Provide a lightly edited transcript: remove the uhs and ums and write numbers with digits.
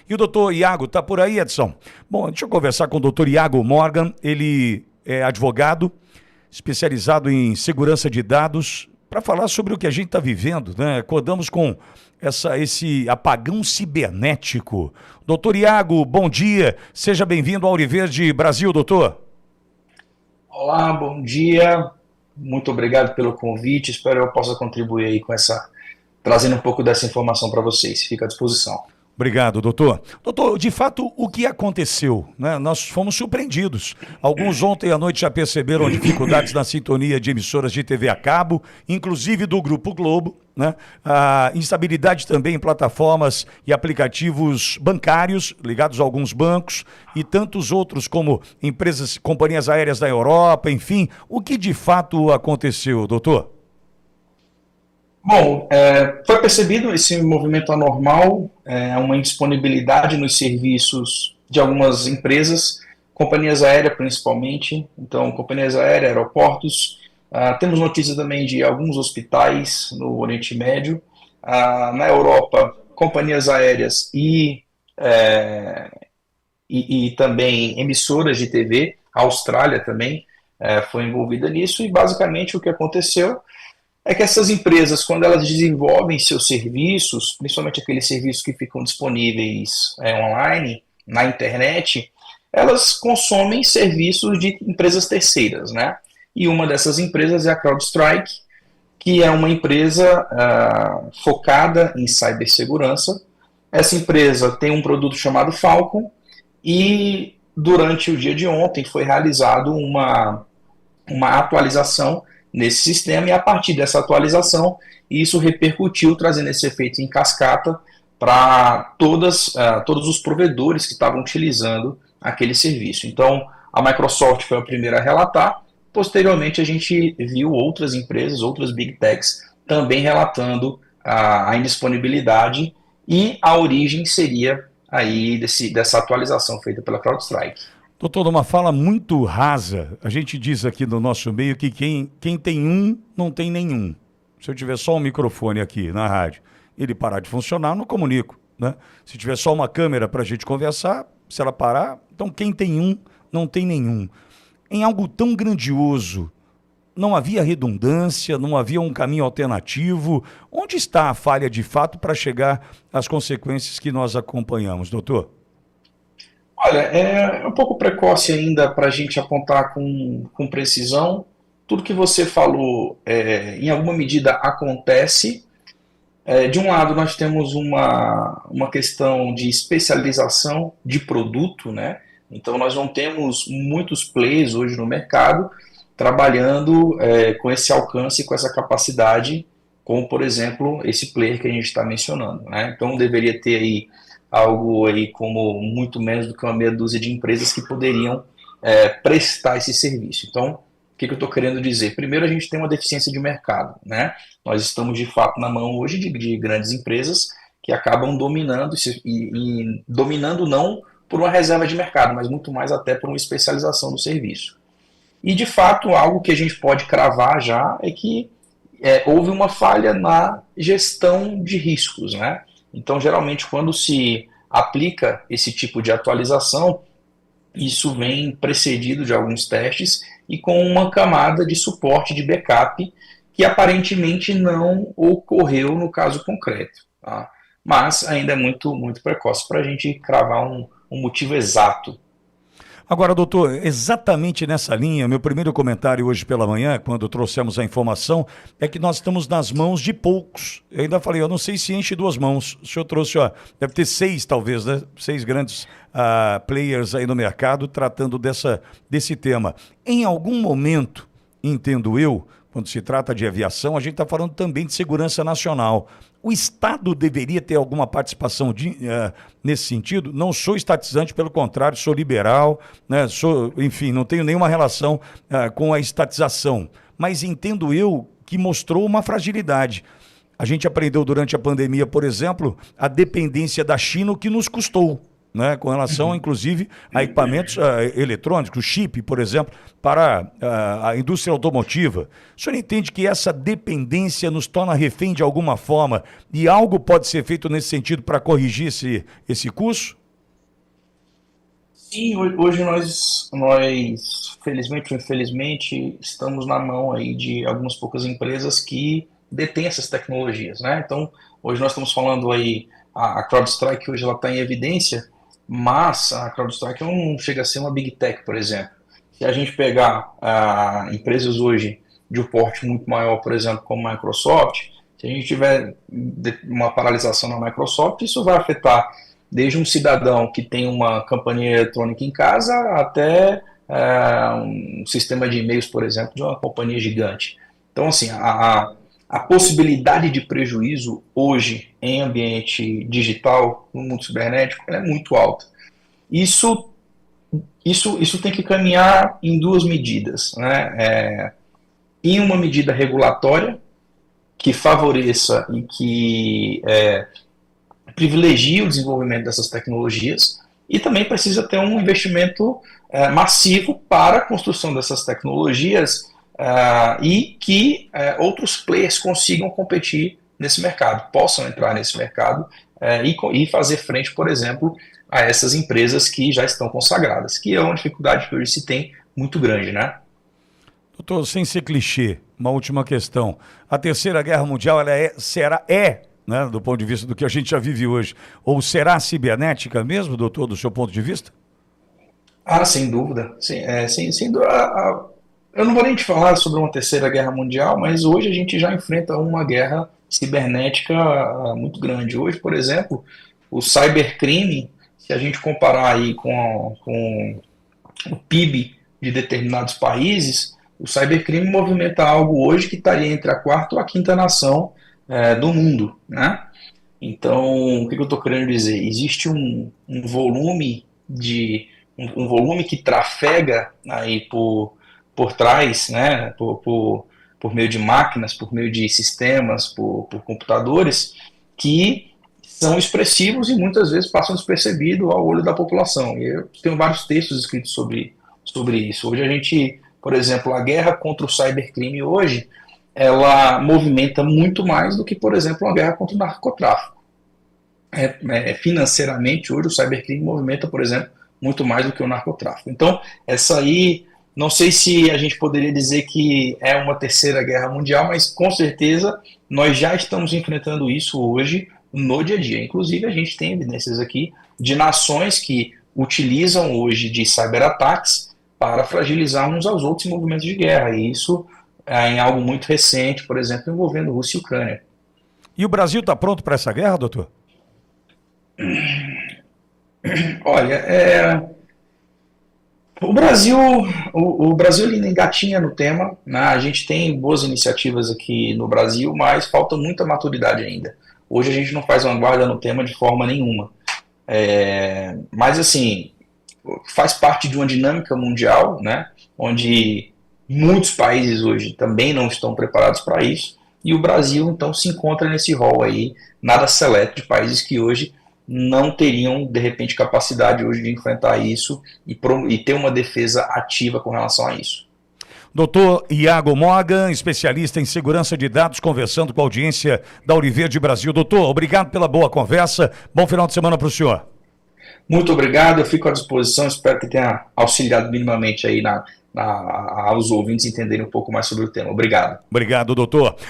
E o doutor Iago está por aí, Edson? Bom, deixa eu conversar com o doutor Iago Morgan, ele é advogado, especializado em segurança de dados, para falar sobre o que a gente está vivendo, né? Acordamos com esse apagão cibernético. Doutor Iago, bom dia, seja bem-vindo ao Auriverde Brasil, doutor. Olá, bom dia. Muito obrigado pelo convite. Espero que eu possa contribuir aí trazendo um pouco dessa informação para vocês. Fico à disposição. Obrigado, doutor. Doutor, de fato, o que aconteceu, né? Nós fomos surpreendidos. Alguns ontem à noite já perceberam dificuldades na sintonia de emissoras de TV a cabo, inclusive do Grupo Globo, né? A instabilidade também em plataformas e aplicativos bancários ligados a alguns bancos e tantos outros como empresas, companhias aéreas da Europa, enfim. O que de fato aconteceu, doutor? Bom, foi percebido esse movimento anormal, uma indisponibilidade nos serviços de algumas empresas, companhias aéreas principalmente, então companhias aéreas, aeroportos, temos notícias também de alguns hospitais no Oriente Médio, na Europa, companhias aéreas e também emissoras de TV, a Austrália também foi envolvida nisso, e basicamente o que aconteceu é que essas empresas, quando elas desenvolvem seus serviços, principalmente aqueles serviços que ficam disponíveis online, na internet, elas consomem serviços de empresas terceiras, né? E uma dessas empresas é a CrowdStrike, que é uma empresa focada em cibersegurança. Essa empresa tem um produto chamado Falcon e durante o dia de ontem foi realizado uma atualização nesse sistema, e a partir dessa atualização, isso repercutiu, trazendo esse efeito em cascata para todos os provedores que estavam utilizando aquele serviço. Então, a Microsoft foi a primeira a relatar, posteriormente a gente viu outras empresas, outras Big Techs, também relatando a indisponibilidade, e a origem seria aí dessa atualização feita pela CrowdStrike. Doutor, numa fala muito rasa, a gente diz aqui no nosso meio que quem tem um, não tem nenhum. Se eu tiver só um microfone aqui na rádio, ele parar de funcionar, eu não comunico, né? Se tiver só uma câmera para a gente conversar, se ela parar, então quem tem um, não tem nenhum. Em algo tão grandioso, não havia redundância, não havia um caminho alternativo. Onde está a falha de fato para chegar às consequências que nós acompanhamos, doutor? Olha, é um pouco precoce ainda para a gente apontar com precisão. Tudo que você falou, em alguma medida, acontece. De um lado, nós temos uma questão de especialização de produto, né? Então, nós não temos muitos players hoje no mercado trabalhando com esse alcance, com essa capacidade, como, por exemplo, esse player que a gente está mencionando, né? Então, deveria ter aí algo aí como muito menos do que uma meia dúzia de empresas que poderiam prestar esse serviço. Então, o que eu estou querendo dizer? Primeiro, a gente tem uma deficiência de mercado, né? Nós estamos, de fato, na mão hoje de grandes empresas que acabam dominando, e dominando não por uma reserva de mercado, mas muito mais até por uma especialização do serviço. E, de fato, algo que a gente pode cravar já é que houve uma falha na gestão de riscos, né? Então, geralmente, quando se aplica esse tipo de atualização, isso vem precedido de alguns testes e com uma camada de suporte de backup que aparentemente não ocorreu no caso concreto, tá? Mas ainda é muito, muito precoce para a gente cravar um motivo exato. Agora, doutor, exatamente nessa linha, meu primeiro comentário hoje pela manhã, quando trouxemos a informação, é que nós estamos nas mãos de poucos. Eu ainda falei, eu não sei se enche duas mãos. O senhor trouxe, deve ter 6 talvez, né? 6 grandes players aí no mercado tratando desse tema. Em algum momento, entendo eu, quando se trata de aviação, a gente está falando também de segurança nacional. O Estado deveria ter alguma participação nesse sentido? Não sou estatizante, pelo contrário, sou liberal, né? Enfim, não tenho nenhuma relação com a estatização. Mas entendo eu que mostrou uma fragilidade. A gente aprendeu durante a pandemia, por exemplo, a dependência da China, o que nos custou. né, com relação, inclusive, a equipamentos eletrônicos, chip, por exemplo, para a indústria automotiva. O senhor entende que essa dependência nos torna refém de alguma forma e algo pode ser feito nesse sentido para corrigir esse curso? Sim, hoje nós, felizmente ou infelizmente, estamos na mão aí de algumas poucas empresas que detêm essas tecnologias, né? Então, hoje nós estamos falando aí, a CrowdStrike hoje ela está em evidência, mas a CrowdStrike não chega a ser uma Big Tech, por exemplo. Se a gente pegar empresas hoje de um porte muito maior, por exemplo, como a Microsoft, se a gente tiver uma paralisação na Microsoft, isso vai afetar desde um cidadão que tem uma campanha eletrônica em casa até um sistema de e-mails, por exemplo, de uma companhia gigante. Então, assim, a possibilidade de prejuízo hoje em ambiente digital, no mundo cibernético, ela é muito alta. Isso tem que caminhar em duas medidas, né? Em uma medida regulatória que favoreça e que privilegie o desenvolvimento dessas tecnologias, e também precisa ter um investimento massivo para a construção dessas tecnologias e que outros players consigam competir nesse mercado, possam entrar nesse mercado e fazer frente, por exemplo, a essas empresas que já estão consagradas, que é uma dificuldade que hoje se tem muito grande, né? Doutor, sem ser clichê, uma última questão. A Terceira Guerra Mundial, ela será, né, do ponto de vista do que a gente já vive hoje, ou será cibernética mesmo, doutor, do seu ponto de vista? Sem dúvida. Sem dúvida. Eu não vou nem te falar sobre uma Terceira Guerra Mundial, mas hoje a gente já enfrenta uma guerra cibernética muito grande. Hoje, por exemplo, o cybercrime, se a gente comparar aí com o PIB de determinados países, o cybercrime movimenta algo hoje que estaria entre a quarta ou a quinta nação do mundo, né? Então, o que eu estou querendo dizer? Existe um volume um volume que trafega aí por trás, né? Por meio de máquinas, por meio de sistemas, por computadores, que são expressivos e muitas vezes passam despercebido ao olho da população. E eu tenho vários textos escritos sobre isso. Hoje a gente, por exemplo, a guerra contra o cybercrime hoje, ela movimenta muito mais do que, por exemplo, uma guerra contra o narcotráfico. Financeiramente, hoje o cybercrime movimenta, por exemplo, muito mais do que o narcotráfico. Então, essa aí, não sei se a gente poderia dizer que é uma terceira guerra mundial, mas com certeza nós já estamos enfrentando isso hoje no dia a dia. Inclusive, a gente tem evidências aqui de nações que utilizam hoje de cyberataques para fragilizar uns aos outros em movimentos de guerra. E isso em algo muito recente, por exemplo, envolvendo Rússia e Ucrânia. E o Brasil está pronto para essa guerra, doutor? Olha, o Brasil ele engatinha no tema, né? A gente tem boas iniciativas aqui no Brasil, mas falta muita maturidade ainda. Hoje a gente não faz vanguarda no tema de forma nenhuma. Mas assim, faz parte de uma dinâmica mundial, né? Onde muitos países hoje também não estão preparados para isso, e o Brasil então se encontra nesse rol aí, nada seleto de países que hoje não teriam, de repente, capacidade hoje de enfrentar isso e ter uma defesa ativa com relação a isso. Doutor Iago Morgan, especialista em segurança de dados, conversando com a audiência da Ouro Verde Brasil. Doutor, obrigado pela boa conversa, bom final de semana para o senhor. Muito obrigado, eu fico à disposição, espero que tenha auxiliado minimamente aí aos ouvintes entenderem um pouco mais sobre o tema. Obrigado. Obrigado, doutor.